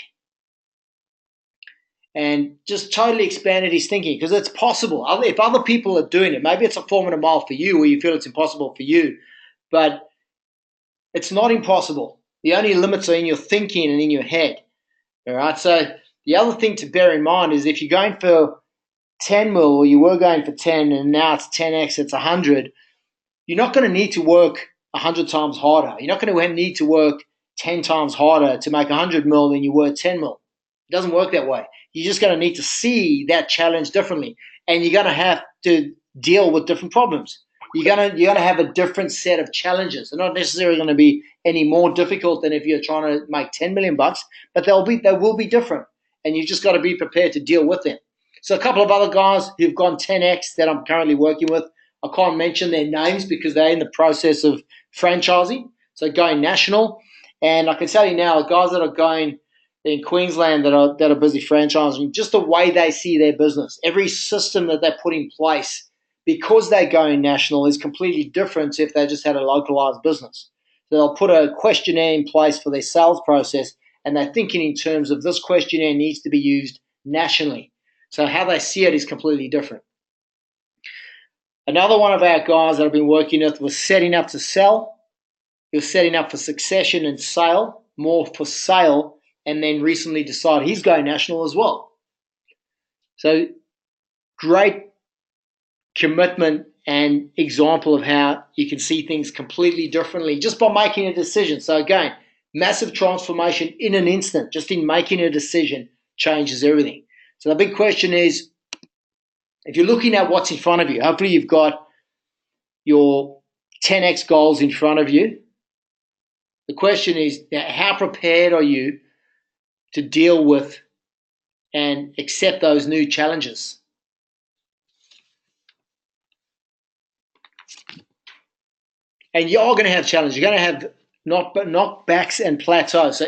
And just totally expanded his thinking because it's possible. If other people are doing it, maybe it's a 4-minute mile for you or you feel it's impossible for you, but it's not impossible. The only limits are in your thinking and in your head. All right. So the other thing to bear in mind is if you're going for 10 mil or you were going for 10 and now it's 10x, it's 100, you're not going to need to work 100 times harder. You're not going to need to work 10 times harder to make 100 mil than you were 10 mil. It doesn't work that way. You're just going to need to see that challenge differently, and you're going to have to deal with different problems. You're going to have a different set of challenges. They're not necessarily going to be any more difficult than if you're trying to make 10 million bucks, but they will be different, and you've just got to be prepared to deal with them. So a couple of other guys who've gone 10x that I'm currently working with, I can't mention their names because they're in the process of franchising, so going national. And I can tell you now, the guys that are going in Queensland that are busy franchising, just the way they see their business, every system that they put in place, because they're going national, is completely different if they just had a localized business. So they'll put a questionnaire in place for their sales process, and they're thinking in terms of this questionnaire needs to be used nationally. So how they see it is completely different. Another one of our guys that I've been working with was setting up to sell. He was setting up for succession and sale, more for sale, and then recently decided he's going national as well. So great commitment and example of how you can see things completely differently just by making a decision. So again, massive transformation in an instant, just in making a decision changes everything. So the big question is, If you're looking at what's in front of you, hopefully you've got your 10x goals in front of you. The question is, how prepared are you to deal with and accept those new challenges? And you are going to have challenges. You're going to have knockbacks and plateaus. So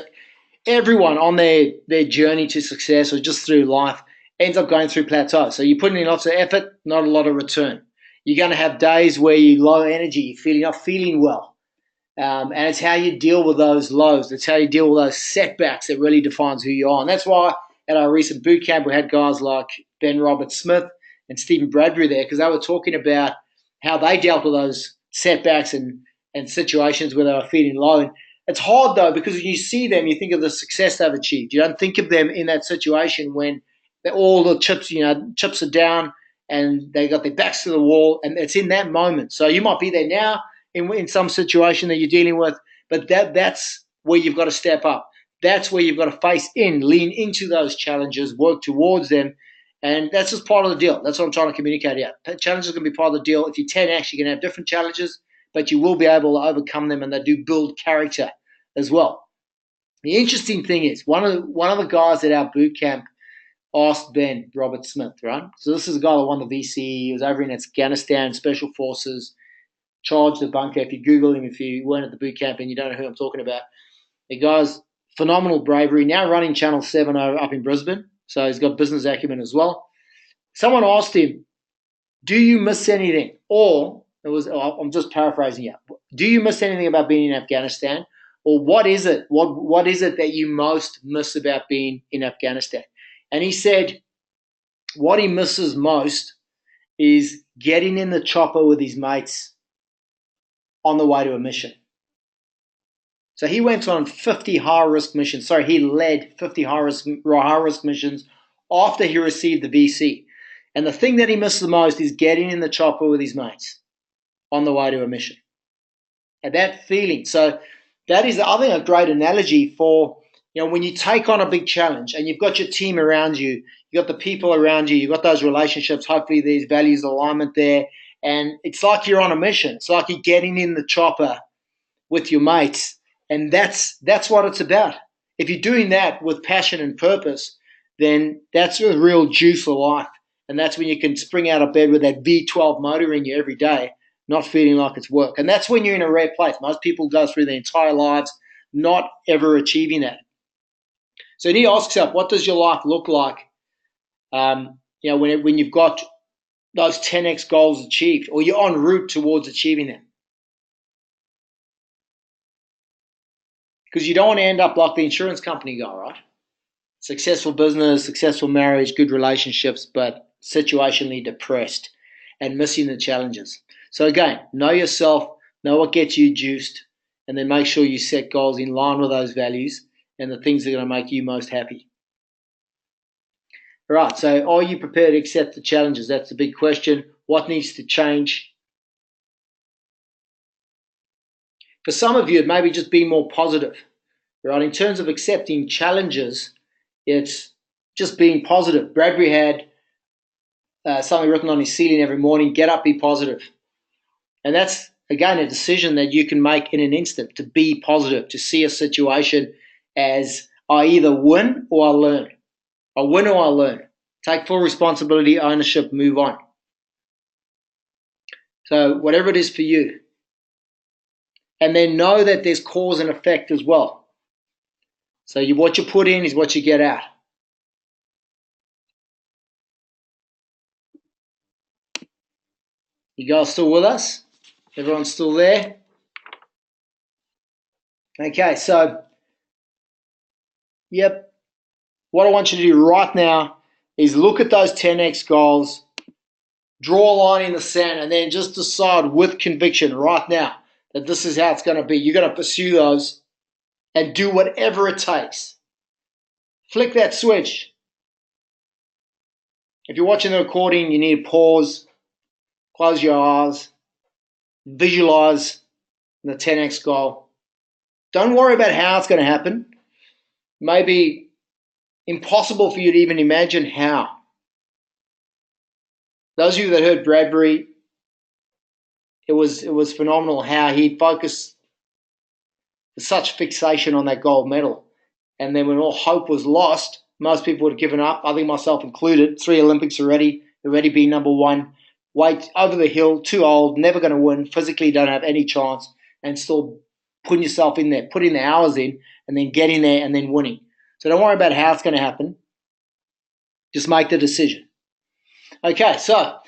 everyone on their journey to success or just through life ends up going through plateaus. So you're putting in lots of effort, not a lot of return. You're going to have days where you're low energy, you're not feeling well. And it's how you deal with those lows. It's how you deal with those setbacks that really defines who you are. And that's why at our recent boot camp, we had guys like Ben Roberts-Smith and Stephen Bradbury there, because they were talking about how they dealt with those setbacks and situations where they were feeling low. And it's hard, though, because when you see them, you think of the success they've achieved. You don't think of them in that situation when all the chips are down and they got their backs to the wall, and it's in that moment. So you might be there now in some situation that you're dealing with, but that's where you've got to step up. That's where you've got to lean into those challenges, work towards them, and that's just part of the deal. That's what I'm trying to communicate here. Challenges are going to be part of the deal. If you're 10x, you're going to have different challenges, but you will be able to overcome them, and they do build character as well. The interesting thing is, one of the guys at our boot camp asked Ben Roberts-Smith, right? So this is a guy that won the VC. He was over in Afghanistan, Special Forces, charged a bunker. If you Google him, if you weren't at the boot camp and you don't know who I'm talking about, the guy's phenomenal bravery, now running Channel 7 up in Brisbane. So he's got business acumen as well. Someone asked him, do you miss anything? Or, I'm just paraphrasing here, do you miss anything about being in Afghanistan? Or what is it? What is it that you most miss about being in Afghanistan? And he said what he misses most is getting in the chopper with his mates on the way to a mission. So he went on 50 high-risk missions. Sorry, he led 50 high-risk missions after he received the VC. And the thing that he missed the most is getting in the chopper with his mates on the way to a mission. And that feeling. So that is, I think, a great analogy for, when you take on a big challenge and you've got your team around you, you've got the people around you, you've got those relationships, hopefully there's values alignment there. And it's like you're on a mission. It's like you're getting in the chopper with your mates. And that's what it's about. If you're doing that with passion and purpose, then that's a real juice of life. And that's when you can spring out of bed with that V12 motor in you every day, not feeling like it's work. And that's when you're in a rare place. Most people go through their entire lives not ever achieving that. So you need to ask yourself, what does your life look like when you've got those 10x goals achieved, or you're en route towards achieving them? Because you don't want to end up like the insurance company guy, right? Successful business, successful marriage, good relationships, but situationally depressed and missing the challenges. So again, know yourself, know what gets you juiced, and then make sure you set goals in line with those values and the things that are going to make you most happy. All right, so are you prepared to accept the challenges? That's the big question. What needs to change? For some of you, it may be just being more positive, right? In terms of accepting challenges, it's just being positive. Bradbury had something written on his ceiling every morning: get up, be positive. And that's, again, a decision that you can make in an instant, to be positive, to see a situation as I either win or I learn. I win or I learn. Take full responsibility, ownership, move on. So whatever it is for you. And then know that there's cause and effect as well. So what you put in is what you get out. You guys still with us? Everyone's still there? Okay, so, yep. What I want you to do right now is look at those 10x goals, draw a line in the sand, and then just decide with conviction right now that this is how it's going to be. You're going to pursue those and do whatever it takes. Flick that switch. If you're watching the recording, you need to pause, close your eyes, visualize the 10x goal. Don't worry about how it's going to happen. Maybe impossible for you to even imagine how. those of you that heard Bradbury, it was phenomenal how he focused such fixation on that gold medal. And then when all hope was lost, most people would have given up, I think myself included. 3 Olympics already been number one. Weight over the hill, too old, never going to win, physically don't have any chance, and still putting yourself in there, putting the hours in, and then getting there and then winning. So don't worry about how it's going to happen. Just make the decision. Okay, so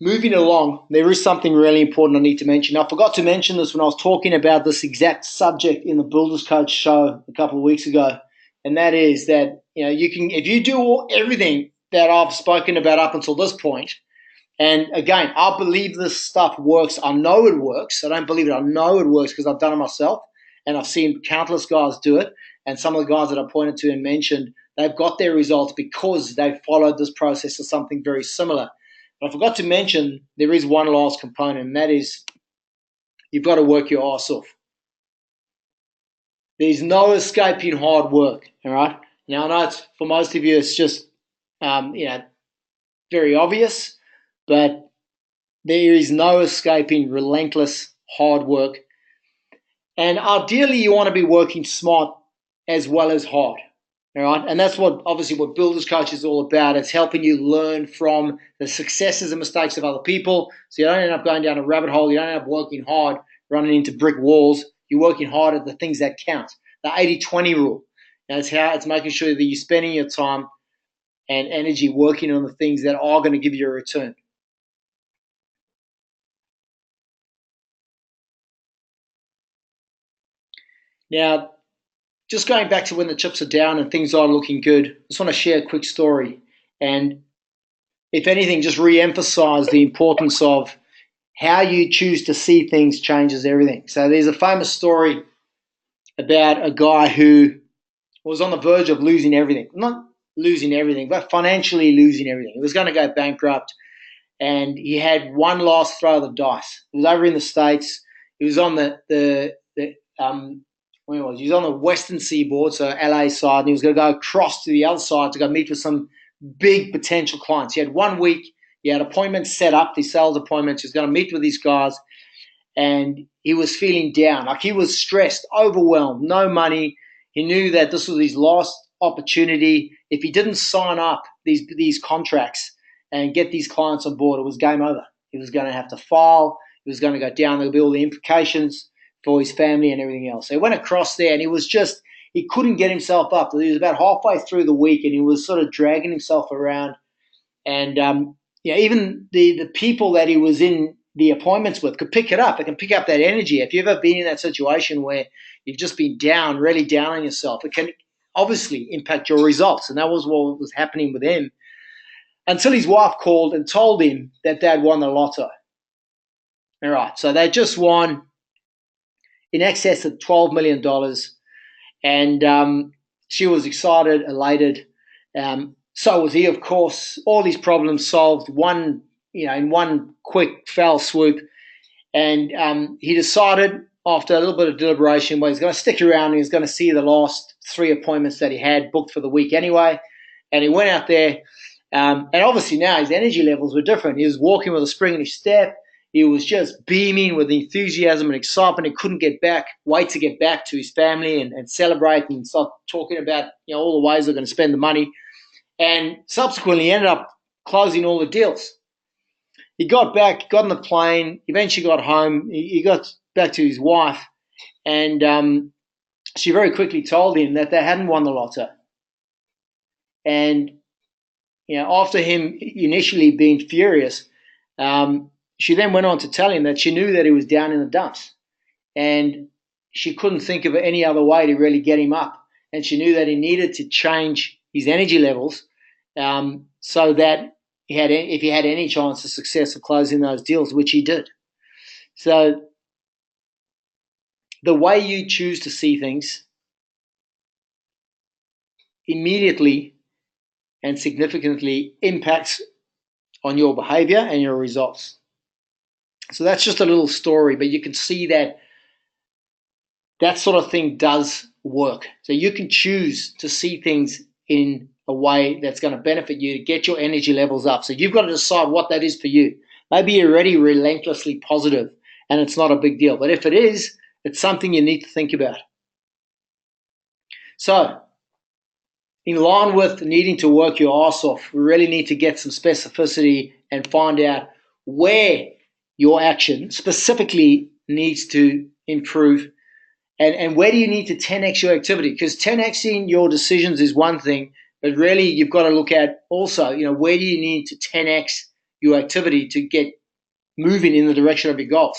moving along, there is something really important I need to mention. I forgot to mention this when I was talking about this exact subject in the Builders Coach show a couple of weeks ago, and that is that you can, if you do everything that I've spoken about up until this point, and again, I believe this stuff works. I know it works. I don't believe it. I know it works because I've done it myself, and I've seen countless guys do it. And some of the guys that I pointed to and mentioned, they've got their results because they've followed this process of something very similar. But I forgot to mention there is one last component, and that is you've got to work your ass off. There's no escaping hard work, all right? Now, I know for most of you it's just, very obvious, but there is no escaping relentless hard work. And ideally, you want to be working smart as well as hard. All right, and that's obviously what Builders Coach is all about. It's helping you learn from the successes and mistakes of other people, so you don't end up going down a rabbit hole. You don't end up working hard, running into brick walls. You're working hard at the things that count. The 80-20 rule. And it's making sure that you're spending your time and energy working on the things that are going to give you a return. Now, just going back to when the chips are down and things are looking good, I just want to share a quick story. And if anything, just re-emphasize the importance of how you choose to see things changes everything. So there's a famous story about a guy who was on the verge of losing everything. Not losing everything, but financially losing everything. He was going to go bankrupt, and he had one last throw of the dice. He was over in the States. He was on he was on the western seaboard, so LA side, and he was going to go across to the other side to go meet with some big potential clients. He had 1 week. He had appointments set up, these sales appointments. He was going to meet with these guys, and he was feeling down. Like, he was stressed, overwhelmed, no money. He knew that this was his last opportunity. If he didn't sign up these contracts and get these clients on board, it was game over. He was going to have to file. He was going to go down. There would be all the implications for his family and everything else. So he went across there, and he couldn't get himself up. He was about halfway through the week, and he was sort of dragging himself around. And even the people that he was in the appointments with could pick it up. They can pick up that energy. If you've ever been in that situation where you've just been down, really down on yourself, it can obviously impact your results. And that was what was happening with him until his wife called and told him that they'd won the lotto. All right, so they just won in excess of $12 million. And she was excited, elated. So was he, of course. All these problems solved in one quick fell swoop. And he decided, after a little bit of deliberation, he's going to stick around and he's going to see the last 3 appointments that he had booked for the week anyway. And he went out there. And obviously now his energy levels were different. He was walking with a spring in his step. He was just beaming with enthusiasm and excitement. He couldn't wait to get back to his family and celebrate and start talking about all the ways they're going to spend the money. And subsequently, he ended up closing all the deals. He got back, got on the plane, eventually got home. He got back to his wife, and she very quickly told him that they hadn't won the lotto. And after him initially being furious, she then went on to tell him that she knew that he was down in the dumps, and she couldn't think of any other way to really get him up. And she knew that he needed to change his energy levels so that if he had any chance of success of closing those deals, which he did. So the way you choose to see things immediately and significantly impacts on your behavior and your results. So that's just a little story, but you can see that that sort of thing does work. So you can choose to see things in a way that's going to benefit you to get your energy levels up. So you've got to decide what that is for you. Maybe you're already relentlessly positive and it's not a big deal. But if it is, it's something you need to think about. So, in line with needing to work your ass off, we really need to get some specificity and find out where your action specifically needs to improve and where do you need to 10x your activity. Because 10xing your decisions is one thing, but really you've got to look at also, where do you need to 10x your activity to get moving in the direction of your goals.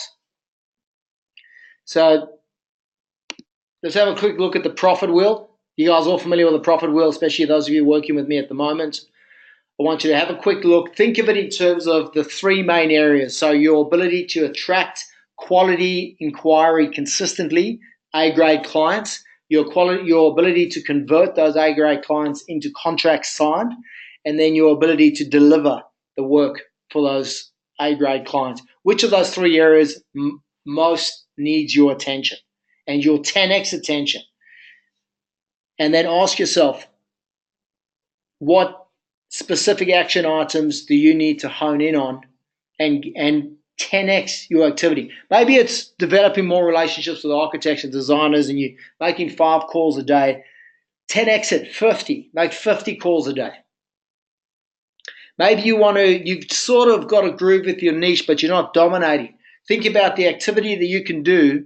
So let's have a quick look at the profit wheel. You guys are all familiar with the profit wheel, especially those of you working with me at the moment. I want you to have a quick look. Think of it in terms of the three main areas. So your ability to attract quality inquiry consistently, A-grade clients, your ability to convert those A-grade clients into contracts signed, and then your ability to deliver the work for those A-grade clients. Which of those three areas most needs your attention and your 10x attention? And then ask yourself, what specific action items do you need to hone in on and 10x your activity? Maybe it's developing more relationships with architects and designers and you're making 5 calls a day. 10x it, 50. Make 50 calls a day. Maybe you've sort of got a groove with your niche, but you're not dominating. Think about the activity that you can do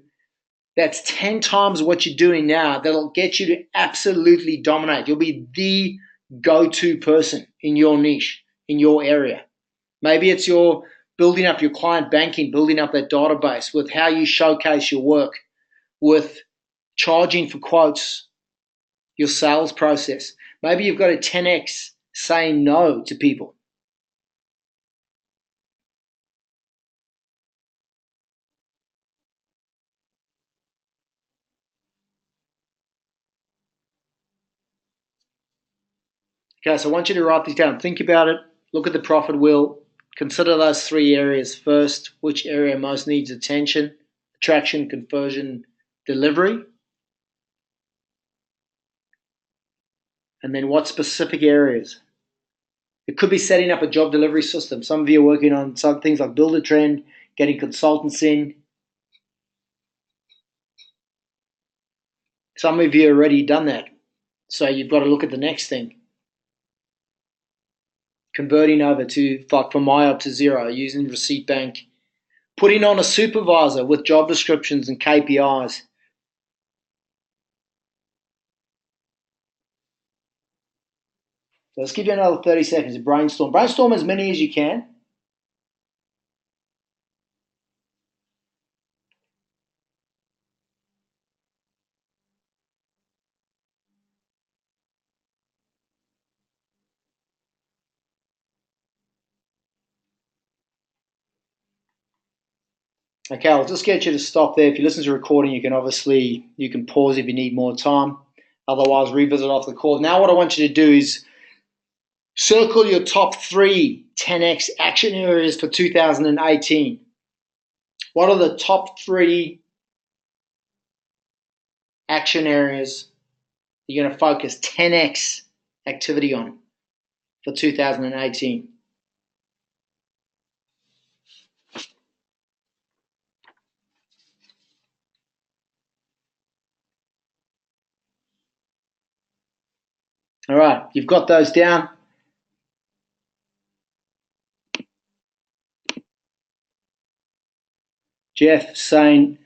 that's 10 times what you're doing now that'll get you to absolutely dominate. You'll be the go-to person in your niche, in your area. Maybe it's your building up your client banking, building up that database with how you showcase your work, with charging for quotes, your sales process. Maybe you've got a 10x saying no to people. Okay, so I want you to write these down. Think about it. Look at the profit wheel. Consider those 3 areas first. Which area most needs attention? Attraction, conversion, delivery. And then what specific areas? It could be setting up a job delivery system. Some of you are working on some things like Build a Trend, getting consultants in. Some of you have already done that. So you've got to look at the next thing. Converting over to, like from MyUp to zero, using Receipt Bank. Putting on a supervisor with job descriptions and KPIs. So let's give you another 30 seconds to brainstorm. Brainstorm as many as you can. Okay, I'll just get you to stop there. If you listen to a recording, you can pause if you need more time. Otherwise, revisit after the call. Now what I want you to do is circle your top 3 10x action areas for 2018. What are the top 3 action areas you're going to focus 10x activity on for 2018? All right, you've got those down. Jeff saying,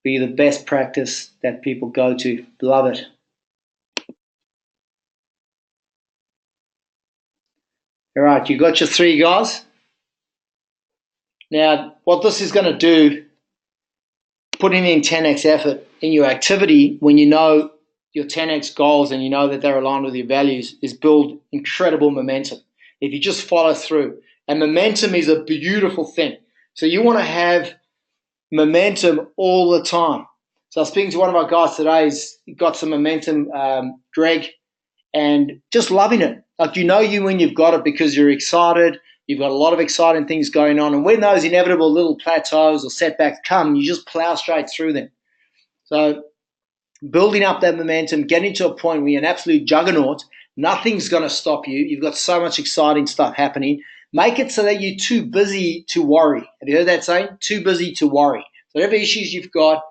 be the best practice that people go to. Love it. All right, you got your 3 guys. Now, what this is going to do, putting in 10x effort in your activity when you know your 10x goals and you know that they're aligned with your values, is build incredible momentum. If you just follow through. And momentum is a beautiful thing. So you want to have momentum all the time. So I was speaking to one of our guys today. He's got some momentum, Greg, and just loving it. Like you when you've got it because you're excited. You've got a lot of exciting things going on. And when those inevitable little plateaus or setbacks come, you just plow straight through them. So building up that momentum, getting to a point where you're an absolute juggernaut. Nothing's going to stop you. You've got so much exciting stuff happening. Make it so that you're too busy to worry. Have you heard that saying? Too busy to worry. So whatever issues you've got,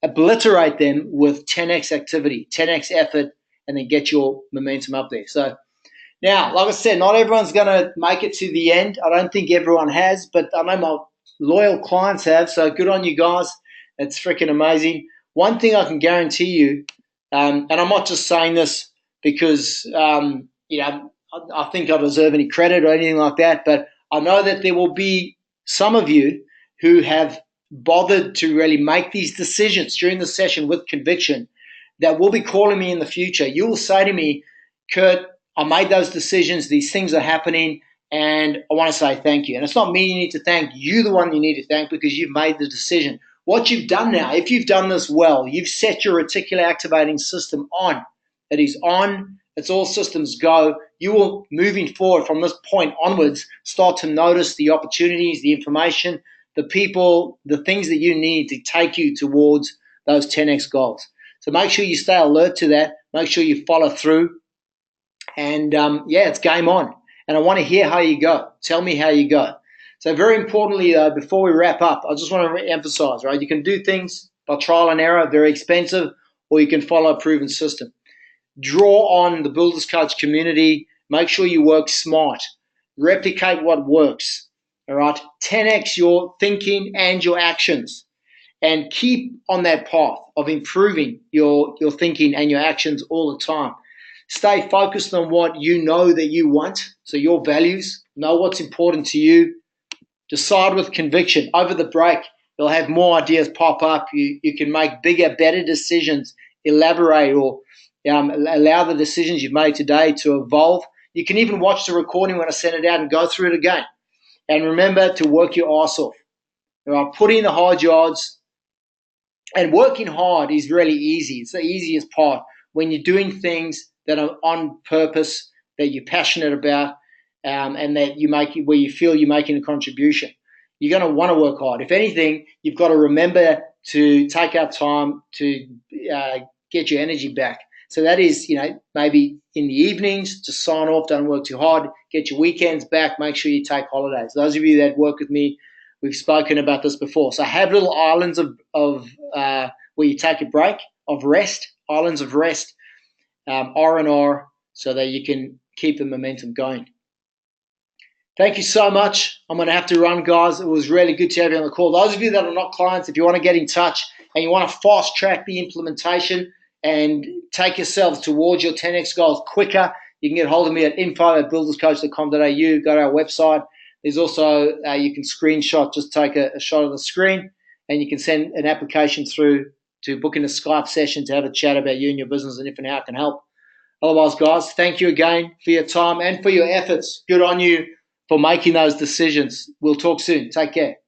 obliterate them with 10x activity, 10x effort, and then get your momentum up there. So now, like I said, not everyone's going to make it to the end. I don't think everyone has, but I know my loyal clients have, so good on you guys. It's freaking amazing. One thing I can guarantee you, and I'm not just saying this because I think I deserve any credit or anything like that, but I know that there will be some of you who have bothered to really make these decisions during the session with conviction that will be calling me in the future. You will say to me, Kurt, I made those decisions, these things are happening, and I want to say thank you. And it's not me you need to thank, you the one you need to thank because you've made the decision. What you've done now, if you've done this well, you've set your reticular activating system on. It is on, it's all systems go. You will, moving forward from this point onwards, start to notice the opportunities, the information, the people, the things that you need to take you towards those 10x goals. So make sure you stay alert to that. Make sure you follow through. And it's game on. And I want to hear how you go. Tell me how you go. So very importantly, before we wrap up, I just want to emphasize, right? You can do things by trial and error, very expensive, or you can follow a proven system. Draw on the Builders Coach community. Make sure you work smart. Replicate what works. All right? 10x your thinking and your actions. And keep on that path of improving your thinking and your actions all the time. Stay focused on what you know that you want. So your values, know what's important to you. Decide with conviction. Over the break, you'll have more ideas pop up. You can make bigger, better decisions, elaborate, or allow the decisions you've made today to evolve. You can even watch the recording when I send it out and go through it again. And remember to work your arse off. All right, put in the hard yards. And working hard is really easy. It's the easiest part when you're doing things that are on purpose, that you're passionate about, and that you make where you feel you're making a contribution. You're going to want to work hard. If anything, you've got to remember to take out time to get your energy back. So that is, maybe in the evenings, just sign off, don't work too hard, get your weekends back, make sure you take holidays. Those of you that work with me, we've spoken about this before. So have little islands of where you take a break, of rest, islands of rest, R&R, so that you can keep the momentum going. Thank you so much. I'm going to have to run, guys. It was really good to have you on the call. Those of you that are not clients, if you want to get in touch and you want to fast track the implementation and take yourselves towards your 10x goals quicker, you can get hold of me at info@builderscoach.com.au. Go to our website. There's also, you can screenshot, just take a shot of the screen, and you can send an application through to book in a Skype session to have a chat about you and your business and if and how it can help. Otherwise, guys, thank you again for your time and for your efforts. Good on you for making those decisions. We'll talk soon. Take care.